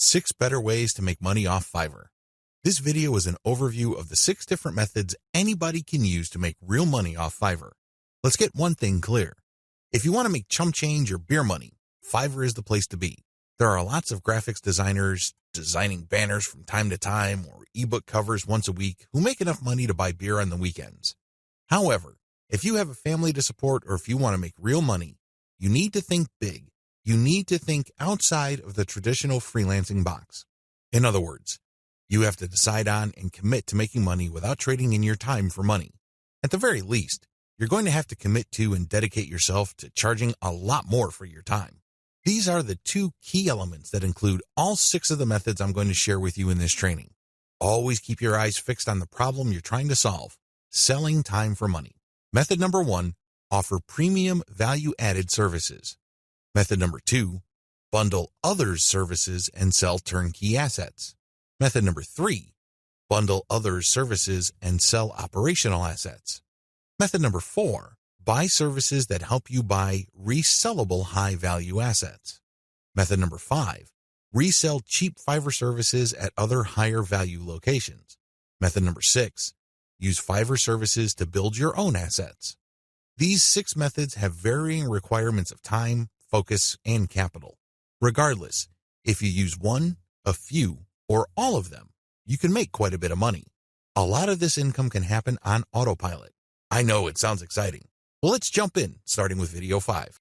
6 better ways to make money off Fiverr. This video is an overview of the 6 different methods anybody can use to make real money off Fiverr. Let's get one thing clear. If you want to make chump change or beer money, Fiverr is the place to be. There are lots of graphics designers designing banners from time to time or ebook covers once a week who make enough money to buy beer on the weekends. However, if you have a family to support or if you want to make real money, you need to think big. You need to think outside of the traditional freelancing box. In other words, you have to decide on and commit to making money without trading in your time for money. At the very least, you're going to have to commit to and dedicate yourself to charging a lot more for your time. These are the 2 key elements that include all 6 of the methods I'm going to share with you in this training. Always keep your eyes fixed on the problem you're trying to solve, selling time for money. Method number 1, offer premium value-added services. Method number 2, bundle others' services and sell turnkey assets. Method number 3, bundle others' services and sell operational assets. Method number 4, buy services that help you buy resellable high-value assets. Method number 5, resell cheap Fiverr services at other higher-value locations. Method number 6, use Fiverr services to build your own assets. These 6 methods have varying requirements of time, focus, and capital. Regardless, if you use one, a few, or all of them, you can make quite a bit of money. A lot of this income can happen on autopilot. I know it sounds exciting. Well, let's jump in, starting with video 5.